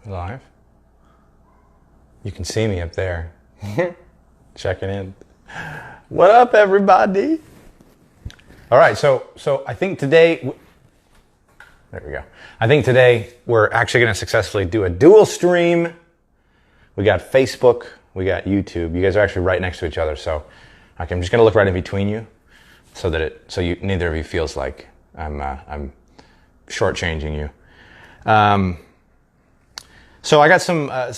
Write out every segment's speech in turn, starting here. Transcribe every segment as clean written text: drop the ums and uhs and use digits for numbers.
Live. You can see me up there. Checking in. What up, everybody? All right, so I think today, there we go. I think today we're actually going to successfully do a dual stream. We got Facebook, we got YouTube. You guys are actually right next to each other, so I'm just going to look right in between you, so that neither of you feels like I'm shortchanging you. So I got some. I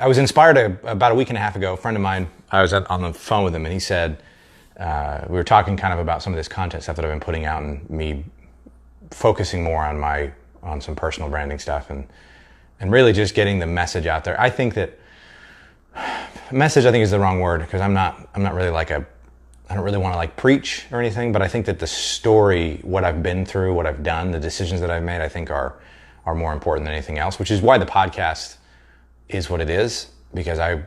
was inspired about a week and a half ago. A friend of mine, I was on the phone with him, and he said we were talking kind of about some of this content stuff that I've been putting out, and me focusing more on some personal branding stuff, and really just getting the message out there. I think that message, I think, is the wrong word, because I'm not really I don't really want to preach or anything, but I think that the story, what I've been through, what I've done, the decisions that I've made, I think are more important than anything else, which is why the podcast is what it is, because I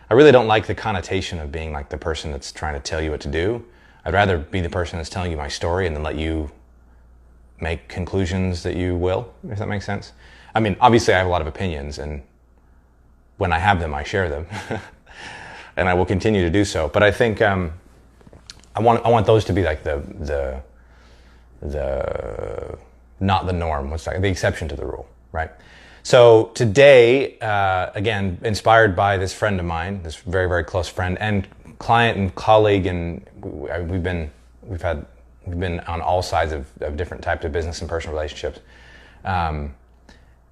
really don't like the connotation of being like the person that's trying to tell you what to do. I'd rather be the person that's telling you my story and then let you make conclusions that you will, if that makes sense. I mean, obviously I have a lot of opinions, and when I have them, I share them. And I will continue to do so. But I think I want those to be like the not the norm, the exception to the rule, right? So today, again, inspired by this friend of mine, this very, very close friend and client and colleague, and we've been on all sides of different types of business and personal relationships.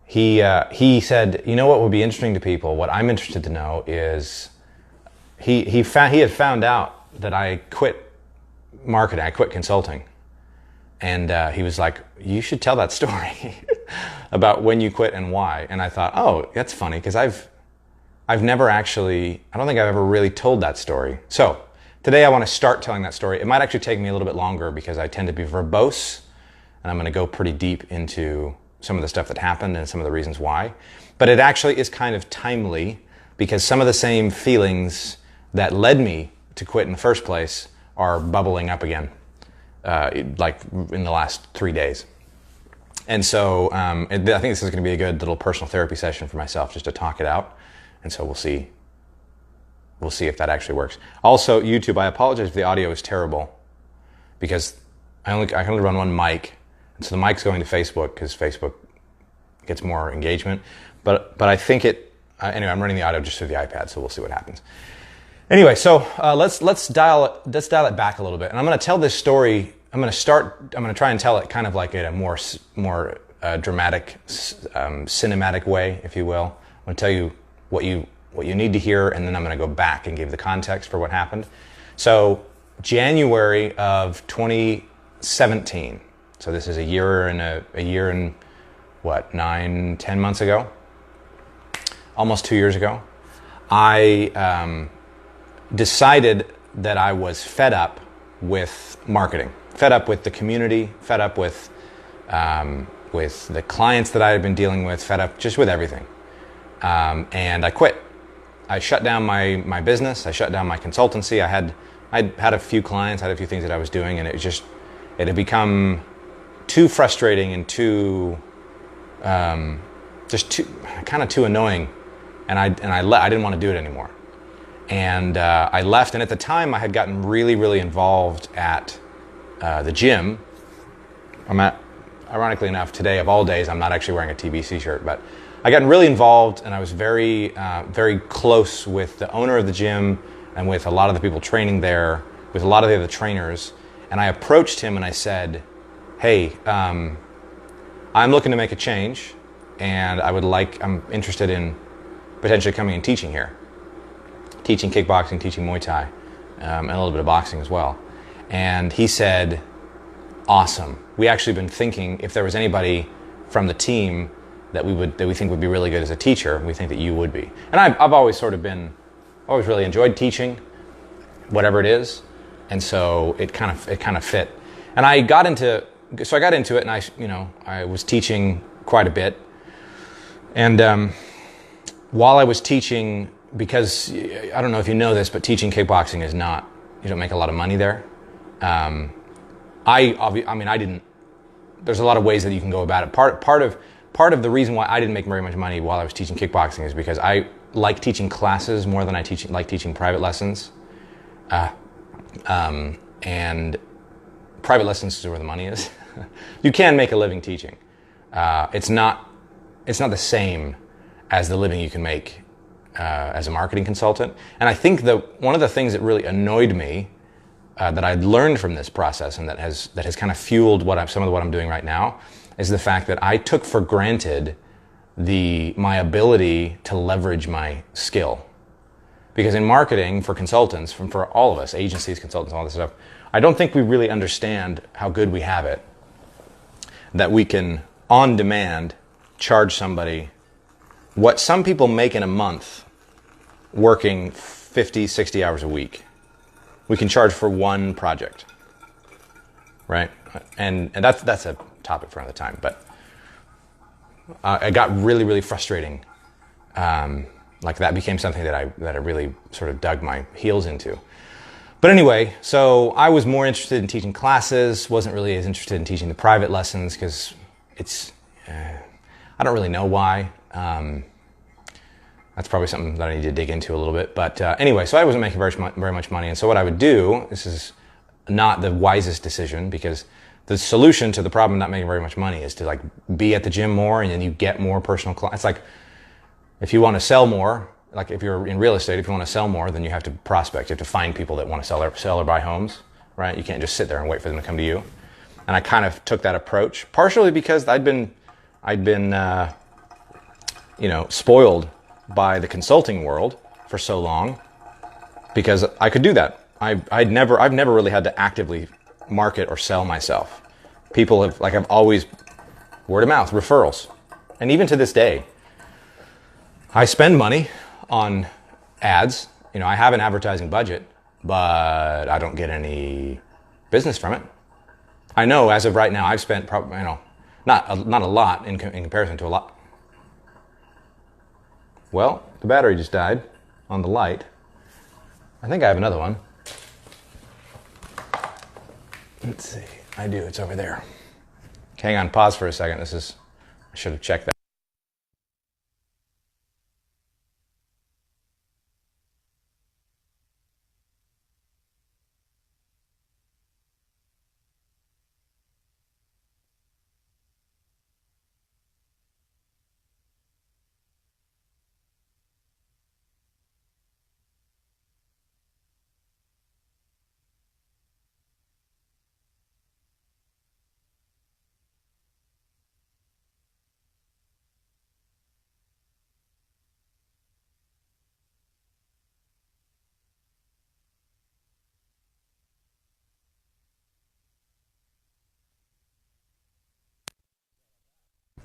He said, you know what would be interesting to people? What I'm interested to know is he had found out that I quit marketing, I quit consulting. And he was like, you should tell that story about when you quit and why. And I thought, oh, that's funny, because I've never actually, I don't think I've ever really told that story. So today I want to start telling that story. It might actually take me a little bit longer because I tend to be verbose, and I'm going to go pretty deep into some of the stuff that happened and some of the reasons why. But it actually is kind of timely, because some of the same feelings that led me to quit in the first place are bubbling up again. Like in the last 3 days. And so I think this is going to be a good little personal therapy session for myself, just to talk it out. And so we'll see if that actually works. Also, YouTube, I apologize if the audio is terrible, because I can only run one mic. And so the mic's going to Facebook because Facebook gets more engagement. But I think anyway, I'm running the audio just through the iPad, so we'll see what happens. Anyway, so let's dial it back a little bit, and I'm going to tell this story. I'm going to try and tell it kind of like in a more dramatic, cinematic way, if you will. I'm going to tell you what you need to hear, and then I'm going to go back and give the context for what happened. So January of 2017. So this is a year and what, 9-10 months ago, almost 2 years ago. I decided that I was fed up with marketing, fed up with the community, fed up with the clients that I had been dealing with, fed up just with everything. And I quit. I shut down my business. I shut down my consultancy. I'd had a few clients, I had a few things that I was doing, and it had become too frustrating and too annoying. And I didn't want to do it anymore. And I left, and at the time I had gotten really, really involved at the gym. Ironically enough, today of all days, I'm not actually wearing a TBC shirt, but I got really involved, and I was very, very close with the owner of the gym and with a lot of the people training there, with a lot of the other trainers. And I approached him and I said, hey, I'm looking to make a change, and I'm interested in potentially coming and teaching here. Teaching kickboxing, teaching Muay Thai, and a little bit of boxing as well. And he said, awesome. We actually been thinking if there was anybody from the team that we think would be really good as a teacher, we think that you would be. And I've always always really enjoyed teaching, whatever it is. And so it kind of fit. And I got into it, and I was teaching quite a bit. And while I was teaching, because I don't know if you know this, but teaching kickboxing is not, you don't make a lot of money there. I didn't, there's a lot of ways that you can go about it. Part part of the reason why I didn't make very much money while I was teaching kickboxing is because I like teaching classes more than I like teaching private lessons. And private lessons is where the money is. You can make a living teaching. It's not the same as the living you can make as a marketing consultant. And I think that one of the things that really annoyed me that I'd learned from this process, and that has kind of fueled some of what I'm doing right now, is the fact that I took for granted my ability to leverage my skill. Because in marketing, for consultants, for all of us, agencies, consultants, all this stuff, I don't think we really understand how good we have it, that we can, on demand, charge somebody what some people make in a month working 50, 60 hours a week. We can charge for one project, right? And that's a topic for another time, but it got really, really frustrating. Like that became something that I really sort of dug my heels into. But anyway, so I was more interested in teaching classes, wasn't really as interested in teaching the private lessons because I don't really know why. That's probably something that I need to dig into a little bit. But anyway, so I wasn't making very much money. And so what I would do, this is not the wisest decision, because the solution to the problem of not making very much money is to like be at the gym more, and then you get more personal clients. It's like if you want to sell more, like if you're in real estate, if you want to sell more, then you have to prospect. You have to find people that want to sell or buy homes, right? You can't just sit there and wait for them to come to you. And I kind of took that approach, partially because I'd been spoiled by the consulting world for so long, because I could do that. I've never really had to actively market or sell myself. People I've always word of mouth, referrals. And even to this day, I spend money on ads. I have an advertising budget, but I don't get any business from it. I know as of right now, I've spent probably, not a lot in comparison to a lot. Well, the battery just died on the light. I think I have another one. Let's see. I do. It's over there. Hang on. Pause for a second. I should have checked that.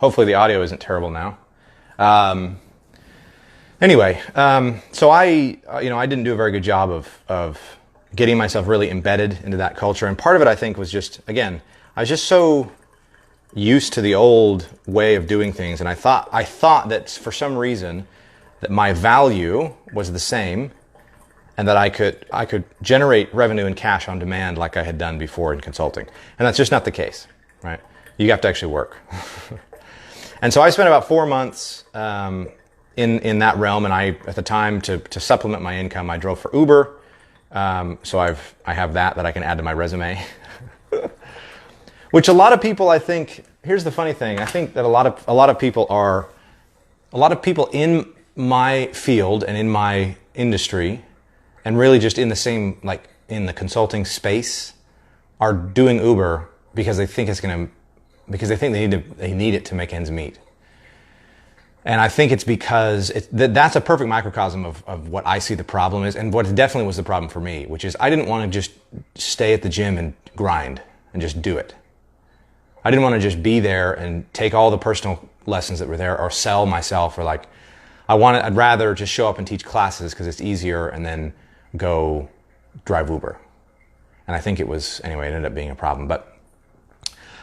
Hopefully the audio isn't terrible now. Anyway, so I didn't do a very good job of getting myself really embedded into that culture. And part of it, I think, was just, again, I was just so used to the old way of doing things. And I thought that for some reason that my value was the same, and that I could generate revenue and cash on demand like I had done before in consulting. And that's just not the case, right? You have to actually work. And so I spent about 4 months in that realm, and at the time, to supplement my income, I drove for Uber. So I have that I can add to my resume. Which a lot of people, I think, here's the funny thing, I think that a lot of people in my field and in my industry, and really just in the same, like in the consulting space, are doing Uber because they think they need it to make ends meet. And I think it's because that's a perfect microcosm of what I see the problem is, and what definitely was the problem for me, which is I didn't want to just stay at the gym and grind and just do it. I didn't want to just be there and take all the personal lessons that were there, or sell myself, or I'd rather just show up and teach classes because it's easier, and then go drive Uber. And I think it ended up being a problem. But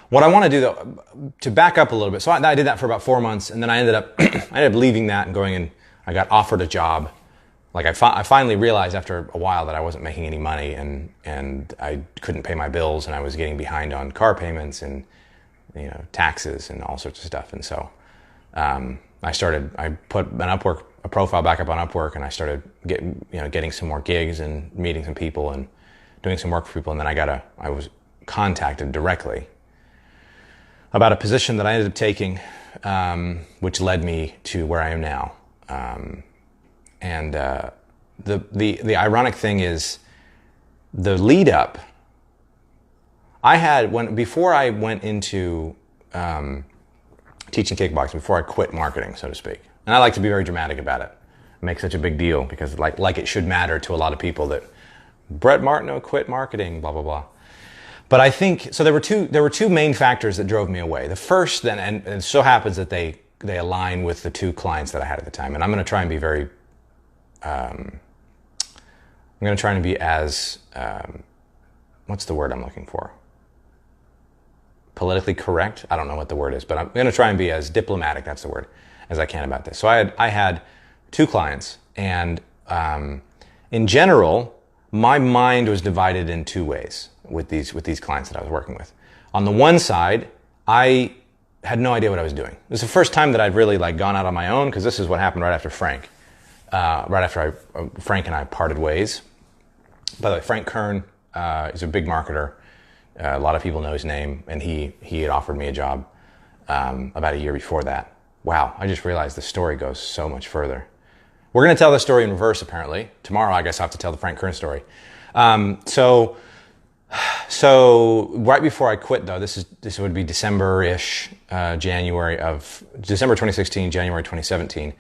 what I want to do, though, to back up a little bit, so I did that for about 4 months, and then I ended up leaving that and going, and I got offered a job. Like I finally realized after a while that I wasn't making any money, and I couldn't pay my bills, and I was getting behind on car payments, and taxes and all sorts of stuff. And so I put a profile back up on Upwork, and I started getting some more gigs and meeting some people and doing some work for people. And then I was contacted directly about a position that I ended up taking, which led me to where I am now. The ironic thing is, the lead up I had before I went into teaching kickboxing, before I quit marketing, so to speak. And I like to be very dramatic about it, make such a big deal, because like it should matter to a lot of people that Brett Martineau quit marketing, blah blah blah. But I think so. There were two main factors that drove me away. The first, then, and it so happens that they align with the two clients that I had at the time. And I'm going to try and be very, I'm going to try and be as, what's the word I'm looking for? Politically correct? I don't know what the word is, but I'm going to try and be as diplomatic, that's the word, as I can about this. So I had two clients, and in general, my mind was divided in two ways with these clients that I was working with. On the one side, I had no idea what I was doing. It was the first time that I'd really gone out on my own, because this is what happened right after Frank. Frank and I parted ways. By the way, Frank Kern is a big marketer. A lot of people know his name, and he had offered me a job about a year before that. Wow, I just realized the story goes so much further. We're going to tell the story in reverse, apparently. Tomorrow, I guess I'll have to tell the Frank Kern story. So right before I quit, though, this would be December-ish, December 2016, January 2017.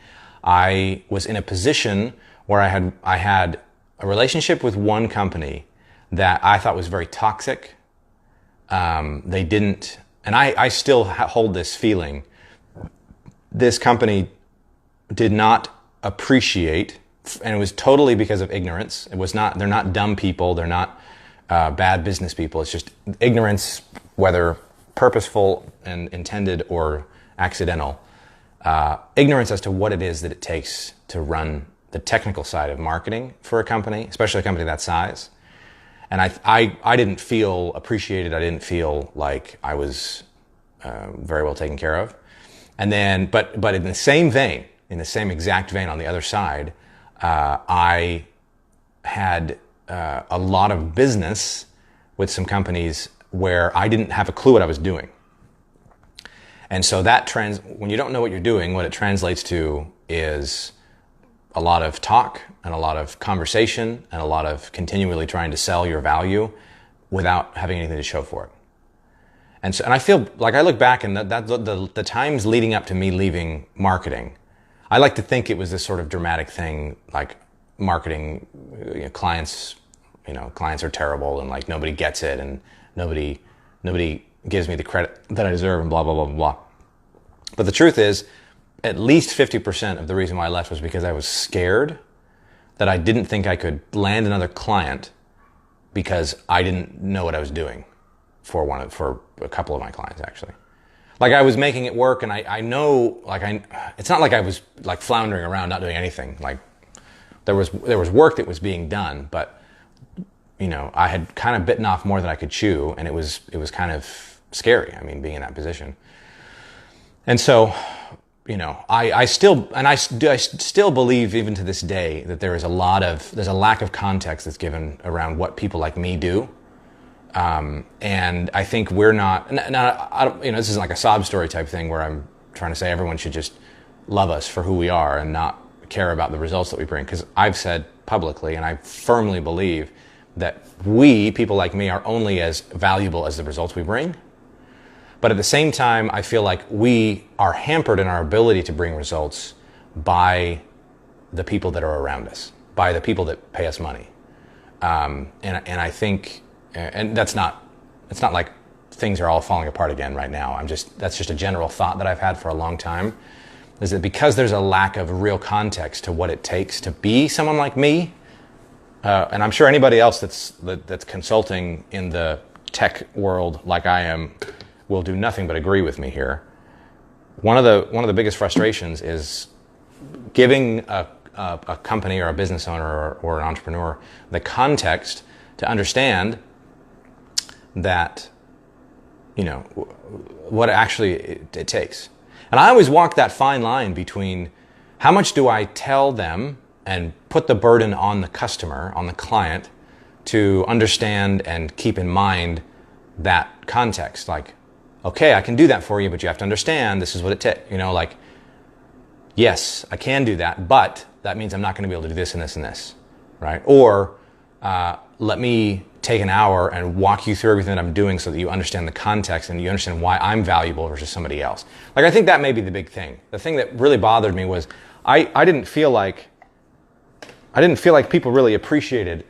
I was in a position where I had a relationship with one company that I thought was very toxic. They didn't, and I still hold this feeling. This company did not appreciate, and it was totally because of ignorance. They're not dumb people. They're not bad business people. It's just ignorance, whether purposeful and intended or accidental. Ignorance as to what it is that it takes to run the technical side of marketing for a company, especially a company that size. And I didn't feel appreciated. I didn't feel like I was very well taken care of. And then, but in the same vein, in the same exact vein on the other side, I had a lot of business with some companies where I didn't have a clue what I was doing. And so when you don't know what you're doing, what it translates to is a lot of talk and a lot of conversation and a lot of continually trying to sell your value without having anything to show for it. And I feel like I look back, and the times leading up to me leaving marketing, I like to think it was this sort of dramatic thing, like marketing, clients are terrible, and like nobody gets it, and nobody gives me the credit that I deserve, and blah, blah, blah, blah, blah. But the truth is, at least 50% of the reason why I left was because I was scared that I didn't think I could land another client because I didn't know what I was doing for a couple of my clients, actually. Like, I was making it work, and I know, it's not like I was like floundering around not doing anything. Like, there was work that was being done, but I had kind of bitten off more than I could chew, and it was kind of scary. I mean, being in that position. And so, I still believe, even to this day, that there's a lack of context that's given around what people like me do. And I think we're not, this isn't like a sob story type thing where I'm trying to say everyone should just love us for who we are and not care about the results that we bring. Because I've said publicly, and I firmly believe, that people like me, are only as valuable as the results we bring. But at the same time, I feel like we are hampered in our ability to bring results by the people that are around us, by the people that pay us money. And I think, and it's not like things are all falling apart again right now. That's just a general thought that I've had for a long time, is that because there's a lack of real context to what it takes to be someone like me, and I'm sure anybody else that's consulting in the tech world like I am will do nothing but agree with me here. One of the biggest frustrations is giving a company or a business owner or an entrepreneur the context to understand that what actually it takes. And I always walk that fine line between how much do I tell them and put the burden on the customer, on the client, to understand and keep in mind that context. Like, okay, I can do that for you, but you have to understand this is what it takes. Yes, I can do that, but that means I'm not going to be able to do this and this and this, right? Or let me take an hour and walk you through everything that I'm doing so that you understand the context and you understand why I'm valuable versus somebody else. Like, I think that may be the big thing. The thing that really bothered me was I didn't feel like people really appreciated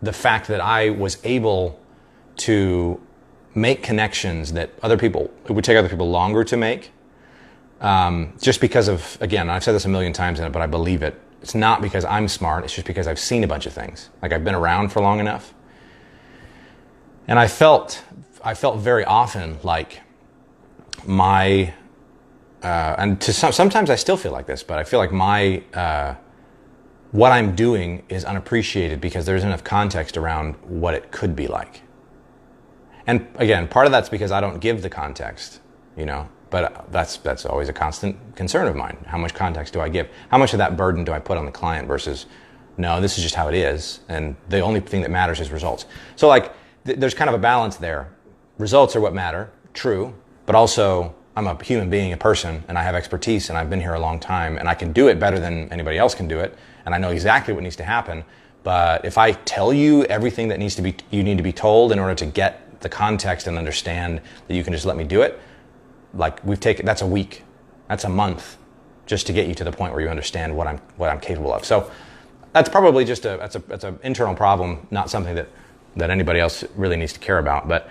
the fact that I was able to make connections that it would take other people longer to make. Just because of, again, I've said this a million times, but I believe it. It's not because I'm smart. It's just because I've seen a bunch of things. Like, I've been around for long enough. And I felt very often like sometimes I still feel like this, but I feel like what I'm doing is unappreciated because there's enough context around what it could be like. And again, part of that's because I don't give the context, but that's always a constant concern of mine. How much context do I give? How much of that burden do I put on the client versus, no, this is just how it is, and the only thing that matters is results. So there's kind of a balance there. Results are what matter, true, but also I'm a human being, a person, and I have expertise, and I've been here a long time, and I can do it better than anybody else can do it, and I know exactly what needs to happen. But if I tell you everything that you need to be told in order to get the context and understand that you can just let me do it, that's a week, that's a month, just to get you to the point where you understand what I'm capable of. So that's probably just that's an internal problem, not something that anybody else really needs to care about. But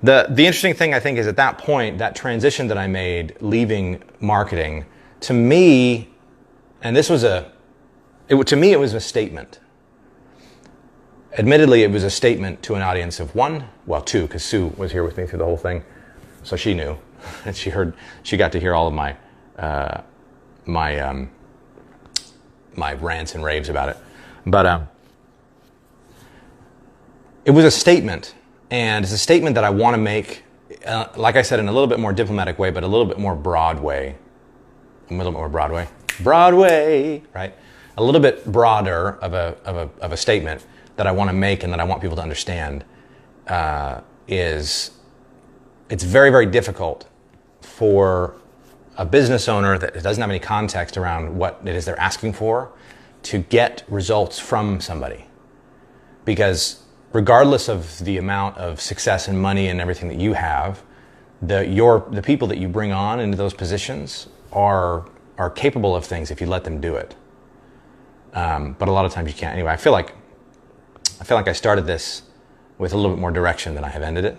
the interesting thing, I think, is at that point, that transition that I made, leaving marketing, to me, and it was a statement. Admittedly, it was a statement to an audience of two, because Sue was here with me through the whole thing, so she knew, and she got to hear all of my rants and raves about it. But it was a statement, and it's a statement that I want to make, like I said, in a little bit more diplomatic way, but a little bit more Broadway, right? A little bit broader of a statement that I want to make and that I want people to understand is it's very, very difficult for a business owner that doesn't have any context around what it is they're asking for to get results from somebody. Because regardless of the amount of success and money and everything that you have, the people that you bring on into those positions are capable of things if you let them do it. But a lot of times you can't. Anyway, I feel like I started this with a little bit more direction than I have ended it.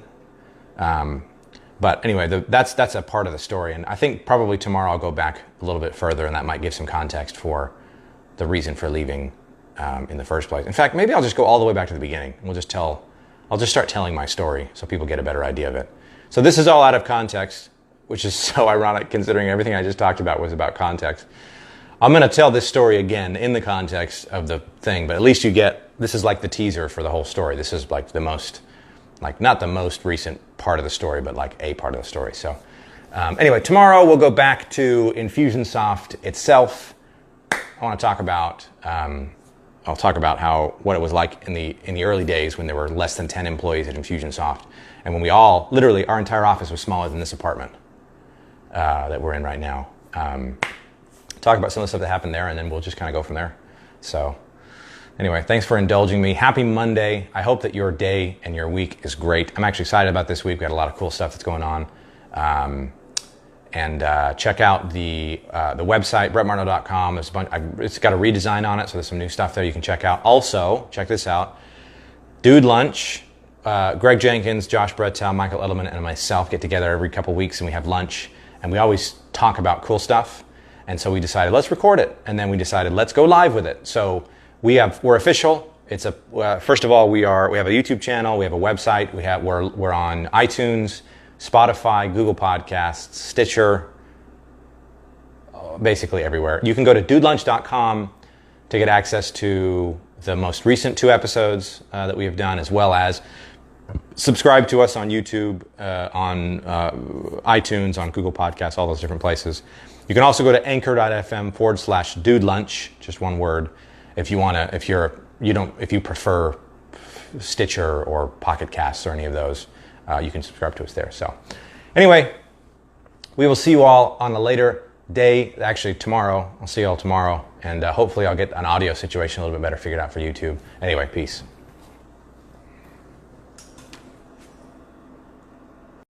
But anyway, that's a part of the story. And I think probably tomorrow I'll go back a little bit further, and that might give some context for the reason for leaving in the first place. In fact, maybe I'll just go all the way back to the beginning. I'll just start telling my story so people get a better idea of it. So this is all out of context, which is so ironic considering everything I just talked about was about context. I'm going to tell this story again in the context of the thing, but at least this is like the teaser for the whole story. This is like not the most recent part of the story, but like a part of the story. So anyway, tomorrow we'll go back to Infusionsoft itself. I want to talk about, I'll talk about what it was like in the early days when there were less than 10 employees at Infusionsoft. And when literally our entire office was smaller than this apartment that we're in right now. Talk about some of the stuff that happened there, and then we'll just kind of go from there. So anyway, thanks for indulging me. Happy Monday. I hope that your day and your week is great. I'm actually excited about this week. We've got a lot of cool stuff that's going on. And check out the website, brettmarno.com. It's got a redesign on it, so there's some new stuff there you can check out. Also, check this out. Dude Lunch. Greg Jenkins, Josh Bredtow, Michael Edelman, and myself get together every couple weeks, and we have lunch, and we always talk about cool stuff. And so we decided, let's record it. And then we decided, let's go live with it. So we're official. It's first of all, we have a YouTube channel. We have a website. We're on iTunes, Spotify, Google Podcasts, Stitcher, basically everywhere. You can go to dudelunch.com to get access to the most recent 2 episodes that we have done, as well as Subscribe to us on YouTube, on iTunes, on Google Podcasts, all those different places. You can also go to anchor.fm/dude lunch, just one word, if you want to, if you prefer Stitcher or Pocket Casts or any of those, you can subscribe to us there. So anyway, we will see you all on a later day, actually tomorrow. I'll see you all tomorrow, and hopefully I'll get an audio situation a little bit better figured out for YouTube. Anyway, peace.